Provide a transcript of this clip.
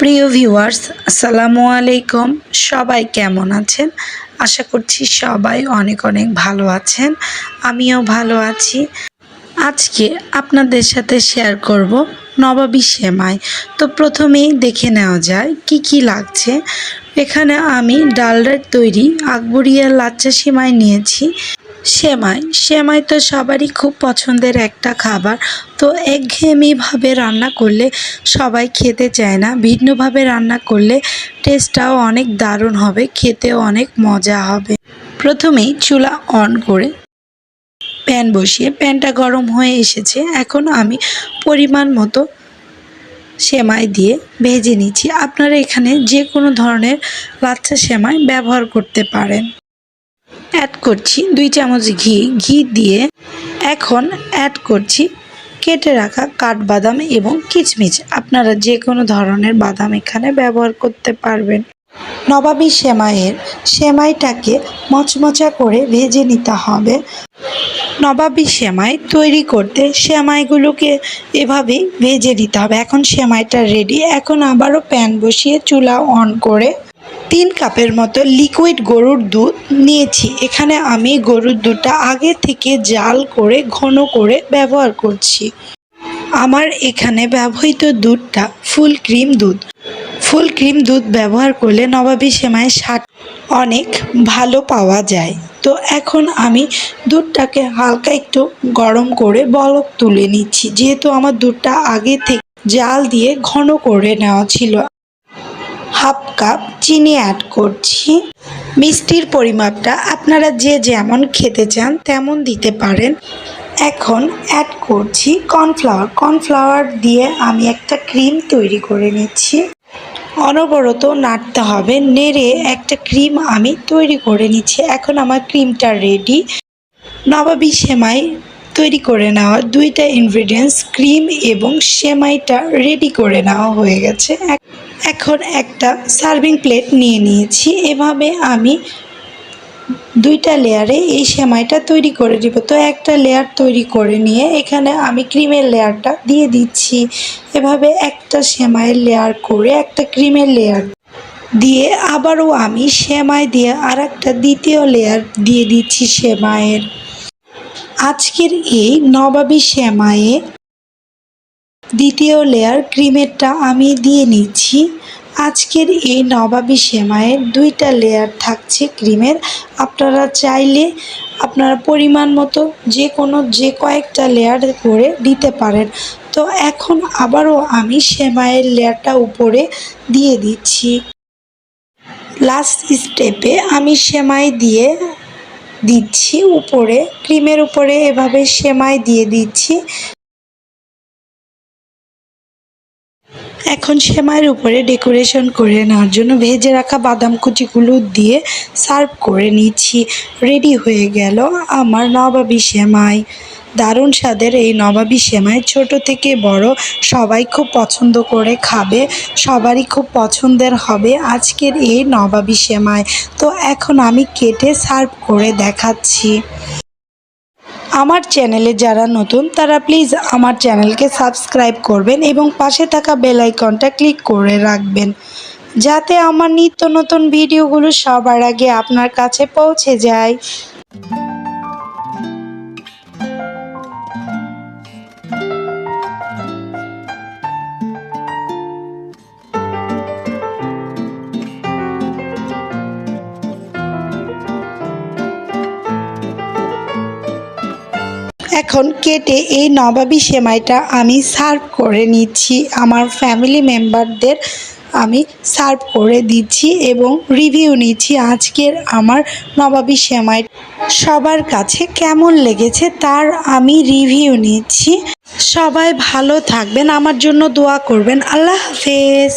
প্রিয় ভিউয়ার্স, আসসালামু আলাইকুম। সবাই কেমন আছেন? আশা করছি সবাই অনেক অনেক ভালো আছেন। আমিও ভালো আছি। আজকে আপনাদের সাথে শেয়ার করব নবাবী সেমাই। তো প্রথমেই দেখে নেওয়া যায় কি কি লাগছে। এখানে আমি ডালের তৈরি আকবরিয়া লাচ্চা সেমাই নিয়েছি। সেমাই তো সবারই খুব পছন্দের একটা খাবার। তো একঘেয়েমিভাবে রান্না করলে সবাই খেতে চায় না। ভিন্নভাবে রান্না করলে টেস্টটাও অনেক দারুণ হবে, খেতেও অনেক মজা হবে। প্রথমেই চুলা অন করে প্যান বসিয়ে প্যানটা গরম হয়ে এসেছে। এখন আমি পরিমাণ মতো সেমাই দিয়ে ভেজে নিচ্ছি। আপনারা এখানে যে কোনো ধরনের লাচ্চা সেমাই ব্যবহার করতে পারেন। অ্যাড করছি 2 চামচ ঘি দিয়ে এখন অ্যাড করছি কেটে রাখা কাঠবাদাম এবং কিশমিশ। আপনারা যে কোনো ধরনের বাদাম এখানে ব্যবহার করতে পারবেন। নবাবী সেমাইটাকে মচমচা করে ভেজে নিতে হবে। নবাবী সেমাই তৈরি করতে সেমাইগুলোকে এভাবেই ভেজে নিতে হবে। এখন সেমাইটা রেডি। এখন আবারও প্যান বসিয়ে চুলা অন করে 3 কাপের মতো লিকুইড গরুর দুধ নিয়েছি। এখানে আমি গরুর দুধটা আগে থেকে জাল করে ঘন করে ব্যবহার করছি। আমার এখানে ব্যবহৃত দুধটা ফুল ক্রিম দুধ ব্যবহার করলে নবাবী সেমাইয়ের স্বাদ অনেক ভালো পাওয়া যায়। তো এখন আমি দুধটাকে হালকা একটু গরম করে বলক তুলে নিচ্ছি। যেহেতু আমার দুধটা আগে থেকে জাল দিয়ে ঘন করে নেওয়া ছিল। হাফ কাপ চিনি অ্যাড করছি। মিষ্টির পরিমাপটা আপনারা যে যেমন খেতে চান তেমন দিতে পারেন। এখন অ্যাড করছি কর্নফ্লাওয়ার দিয়ে আমি একটা ক্রিম তৈরি করে নিচ্ছি। অনবরত নাড়তে হবে, নেড়ে একটা ক্রিম আমি তৈরি করে নিচ্ছি। এখন আমার ক্রিমটা রেডি। নবাবী সেমাই তৈরি করে নেওয়া 2টা ইনগ্রিডিয়েন্টস ক্রিম এবং সেমাইটা রেডি করে নেওয়া হয়ে গেছে। এখন একটা সার্ভিং প্লেট নিয়ে নিয়েছি। এভাবে আমি 2টা লেয়ারে এই সেমাইটা তৈরি করে দিব। তো একটা লেয়ার তৈরি করে নিয়ে এখানে আমি ক্রিমের লেয়ারটা দিয়ে দিচ্ছি। এভাবে একটা সেমাইয়ের লেয়ার করে একটা ক্রিমের লেয়ার দিয়ে আবারও আমি সেমাই দিয়ে আর একটা দ্বিতীয় লেয়ার দিয়ে দিচ্ছি সেমাইয়ের। আজকের এই নবাবী সেমাইয়ে দ্বিতীয় লেয়ার ক্রিমেরটা আমি দিয়ে নিচ্ছি। আজকের এই নবাবী সেমাইয়ের 2টা লেয়ার থাকছে ক্রিমের। আপনারা চাইলে আপনারা পরিমাণ মতো যে কয়েকটা লেয়ার করে দিতে পারেন। তো এখন আবারও আমি সেমাইয়ের লেয়ারটা উপরে দিয়ে দিচ্ছি। লাস্ট স্টেপে আমি সেমাই দিয়ে দিচ্ছি উপরে, ক্রিমের উপরে এভাবে সেমাই দিয়ে দিচ্ছি। এখন সেমাইয়ের উপরে ডেকোরেশন করে নেওয়ার জন্য ভেজে রাখা বাদাম কুচিগুলো দিয়ে সার্ভ করে নিচ্ছি। রেডি হয়ে গেল আমার নবাবী সেমাই। দারুণ স্বাদের এই নবাবী সেমাই ছোট থেকে বড় সবাই খুব পছন্দ করে খাবে। সবারই খুব পছন্দের হবে আজকের এই নবাবী সেমাই। তো এখন আমি কেটে সার্ভ করে দেখাচ্ছি। আমার চ্যানেলে যারা নতুন তারা প্লিজ আমার চ্যানেলকে সাবস্ক্রাইব করবেন এবং পাশে থাকা বেল আইকনটা ক্লিক করে রাখবেন, যাতে আমার নিত্য নতুন ভিডিওগুলো সবার আগে আপনার কাছে পৌঁছে যায়। এখন কেটে এই নবাবী সেমাইটা আমি সার্ভ করে নিচ্ছি। আমার ফ্যামিলি মেম্বারদের আমি সার্ভ করে দিচ্ছি এবং রিভিউ নিচ্ছি আজকের আমার নবাবী সেমাই সবার কাছে কেমন লেগেছে তার আমি রিভিউ নিচ্ছি। সবাই ভালো থাকবেন, আমার জন্য দোয়া করবেন। আল্লাহ হাফেজ।